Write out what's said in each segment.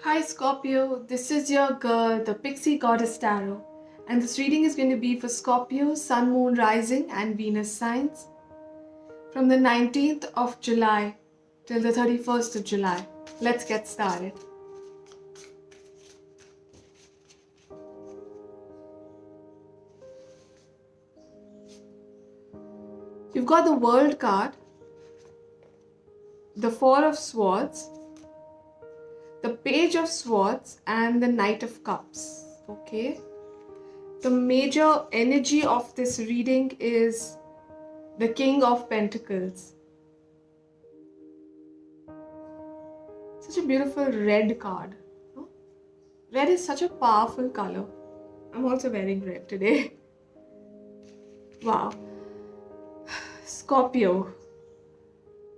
Hi Scorpio, this is your girl, the Pixie Goddess Tarot, and this reading is going to be for Scorpio, Sun, Moon, Rising, and Venus signs from the 19th of July till the 31st of July. Let's get started. You've got the World card, the Four of Swords, the Page of Swords, and the Knight of Cups. Okay? The major energy of this reading is the King of Pentacles. Such a beautiful red card. No? Red is such a powerful color. I'm also wearing red today. Wow. Scorpio.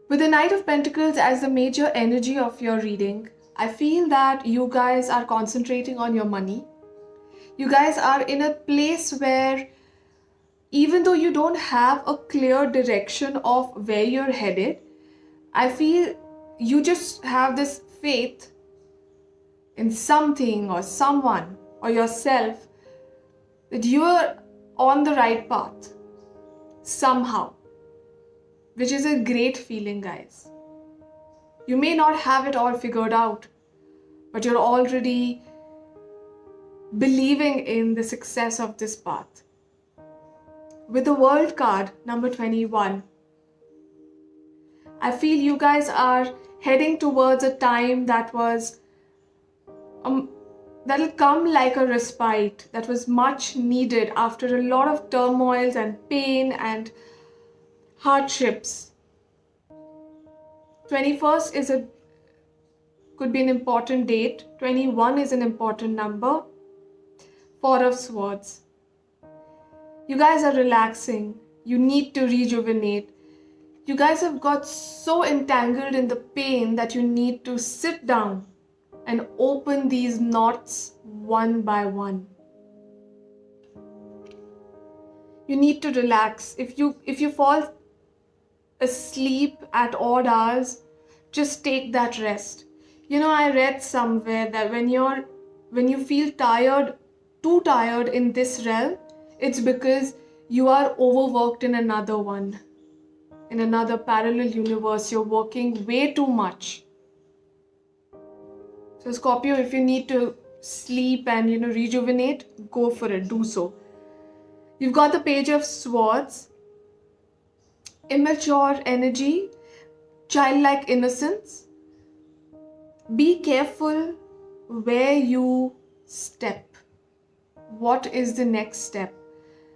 With the Knight of Pentacles as the major energy of your reading, I feel that you guys are concentrating on your money. You guys are in a place where even though you don't have a clear direction of where you're headed, I feel you just have this faith in something or someone or yourself that you are on the right path somehow, which is a great feeling, guys. You may not have it all figured out, but you're already believing in the success of this path. With the World card, number 21, I feel you guys are heading towards a time that was that'll come like a respite that was much needed after a lot of turmoils and pain and hardships. 21st could be an important date. 21 is an important number. Four of Swords. You guys are relaxing. You need to rejuvenate. You guys have got so entangled in the pain that you need to sit down and open these knots one by one. You need to relax. If you fall asleep at odd hours, just take that rest. I read somewhere that when you feel tired, too tired in this realm, it's because you are overworked in another one. In another parallel universe, you're working way too much. So Scorpio, if you need to sleep and rejuvenate, go for it, do so. You've got the Page of Swords, immature energy, childlike innocence. Be careful where you step. What is the next step?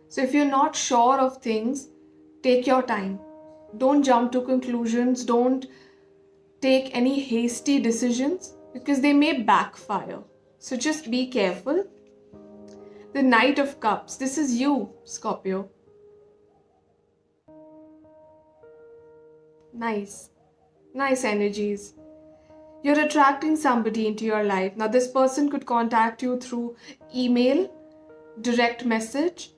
So if you're not sure of things, take your time. Don't jump to conclusions. Don't take any hasty decisions because they may backfire. So just be careful. The Knight of Cups. This is you, Scorpio. Nice energies. You're attracting somebody into your life. Now this person could contact you through email, direct message,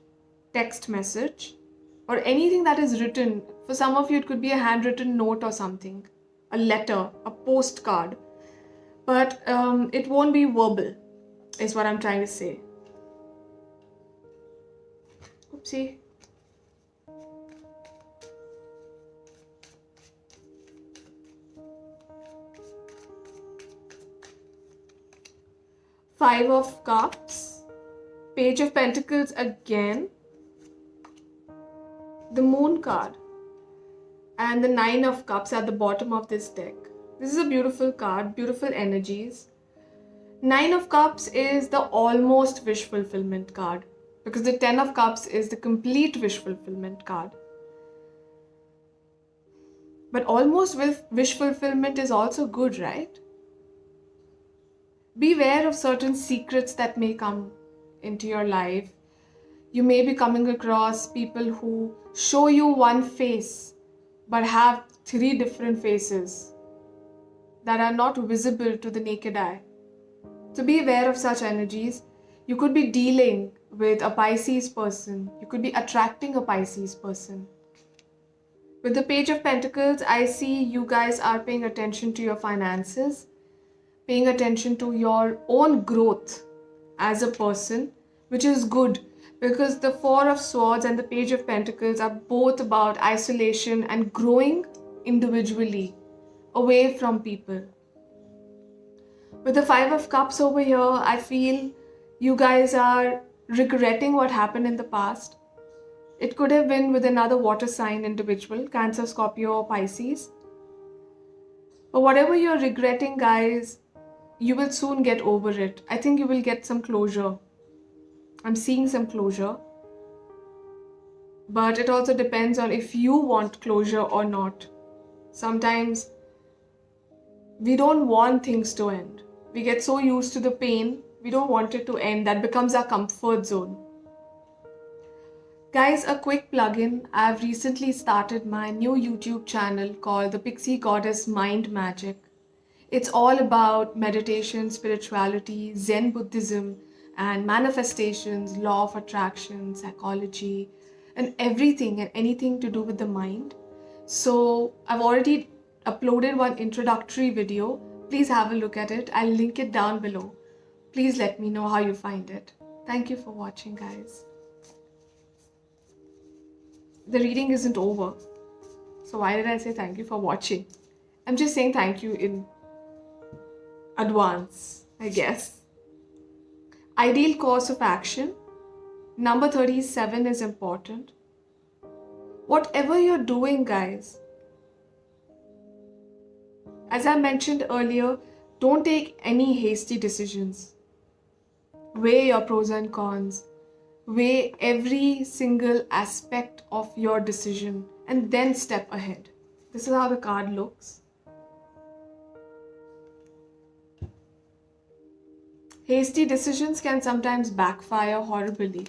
text message, or anything that is written. For some of you, it could be a handwritten note or something, a letter, a postcard. But it won't be verbal, is what I'm trying to say. Oopsie. Five of Cups, Page of Pentacles again, the Moon card, and the Nine of Cups at the bottom of this deck. This is a beautiful card, beautiful energies. Nine of Cups is the almost wish fulfillment card because the Ten of Cups is the complete wish fulfillment card. But almost wish fulfillment is also good, right? Beware of certain secrets that may come into your life. You may be coming across people who show you one face but have three different faces that are not visible to the naked eye. So be aware of such energies. You could be dealing with a Pisces person. You could be attracting a Pisces person. With the Page of Pentacles, I see you guys are paying attention to your finances. paying attention to your own growth as a person, which is good because the Four of Swords and the Page of Pentacles are both about isolation and growing individually away from people. With the Five of Cups over here, I feel you guys are regretting what happened in the past. It could have been with another water sign individual, Cancer, Scorpio, or Pisces. But whatever you're regretting, guys, you will soon get over it. I think you will get some closure. I'm seeing some closure. But it also depends on if you want closure or not. Sometimes we don't want things to end. We get so used to the pain, we don't want it to end. That becomes our comfort zone. Guys, a quick plug-in. I've recently started my new YouTube channel called The Pixie Goddess Mind Magic. It's all about meditation, spirituality, Zen Buddhism, and manifestations, law of attraction, psychology, and everything and anything to do with the mind. So I've already uploaded one introductory video. Please have a look at it. I'll link it down below. Please let me know how you find it. Thank you for watching, guys. The reading isn't over. So why did I say thank you for watching? I'm just saying thank you in advance, I guess. Ideal course of action. Number 37 is important. Whatever you're doing, guys, as I mentioned earlier, don't take any hasty decisions. Weigh your pros and cons. Weigh every single aspect of your decision and then step ahead. This is how the card looks. Hasty decisions can sometimes backfire horribly.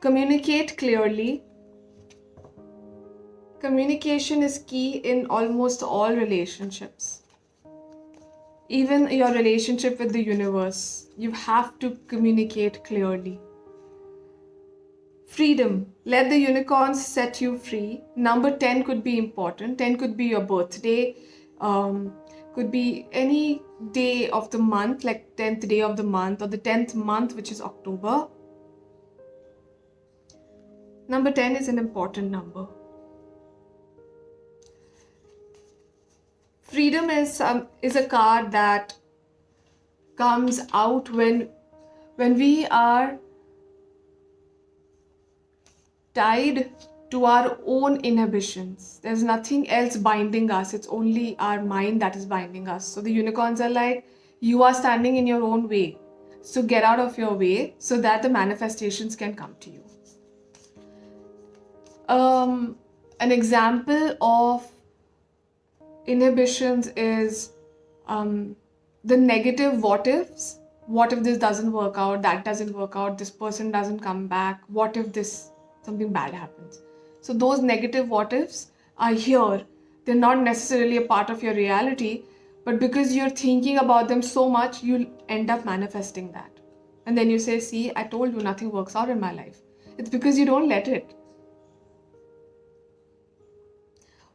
Communicate clearly. Communication is key in almost all relationships. Even your relationship with the universe, you have to communicate clearly. Freedom. Let the unicorns set you free. Number 10 could be important. 10 could be your birthday. Could be any day of the month, like 10th day of the month or the 10th month, which is October. Number 10 is an important number. Freedom is a card that comes out when we are tied to our own inhibitions. There's nothing else binding us. It's only our mind that is binding us. So the unicorns are like, you are standing in your own way. So get out of your way so that the manifestations can come to you. An example of inhibitions is the negative what ifs. What if this doesn't work out, that doesn't work out, this person doesn't come back, what if something bad happens. So those negative what ifs are here. They're not necessarily a part of your reality, but because you're thinking about them so much, you'll end up manifesting that. And then you say, see, I told you nothing works out in my life. It's because you don't let it.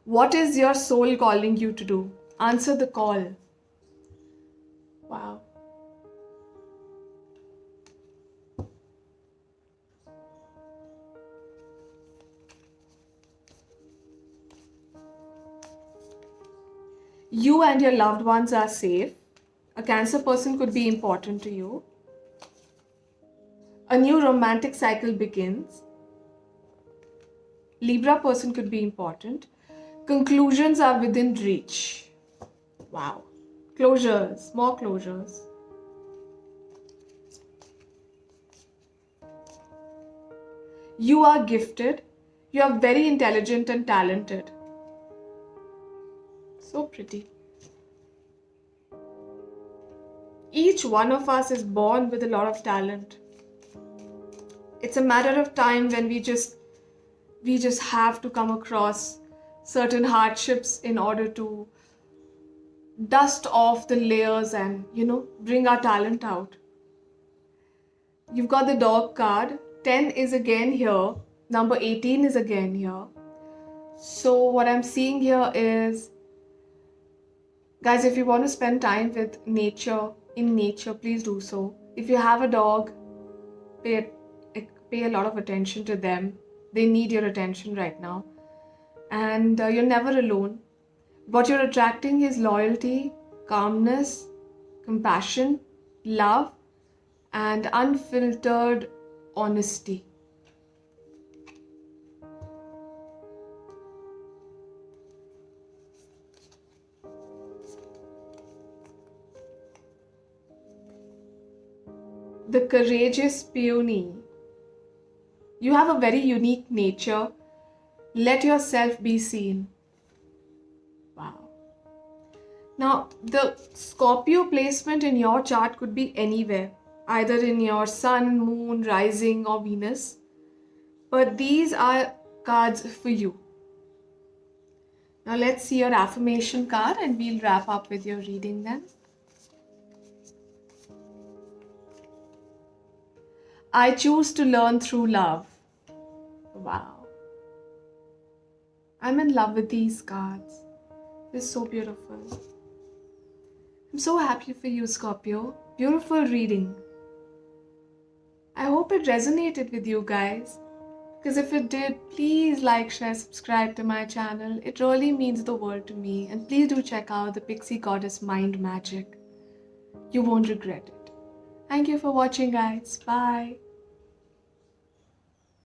What is your soul calling you to do? Answer the call. Wow. You and your loved ones are safe. A Cancer person could be important to you. A new romantic cycle begins. Libra person could be important. Conclusions are within reach. Wow. Closures, more closures. You are gifted. You are very intelligent and talented. So pretty. Each one of us is born with a lot of talent. It's a matter of time when we just have to come across certain hardships in order to dust off the layers and, bring our talent out. You've got the dog card. 10 is again here. Number 18 is again here. So what I'm seeing here is Guys, if you want to spend time with nature, in nature, please do so. If you have a dog, pay, pay a lot of attention to them. They need your attention right now. And you're never alone. What you're attracting is loyalty, calmness, compassion, love, and unfiltered honesty. The courageous peony. You have a very unique nature. Let yourself be seen. Wow. Now, the Scorpio placement in your chart could be anywhere, either in your sun, moon, rising, or Venus. But these are cards for you. Now, let's see your affirmation card and we'll wrap up with your reading then. I choose to learn through love. Wow. I'm in love with these cards. They're so beautiful. I'm so happy for you, Scorpio. Beautiful reading. I hope it resonated with you guys. Because if it did, please like, share, subscribe to my channel. It really means the world to me. And please do check out the Pixie Goddess Mind Magic. You won't regret it. Thank you for watching, guys. Bye.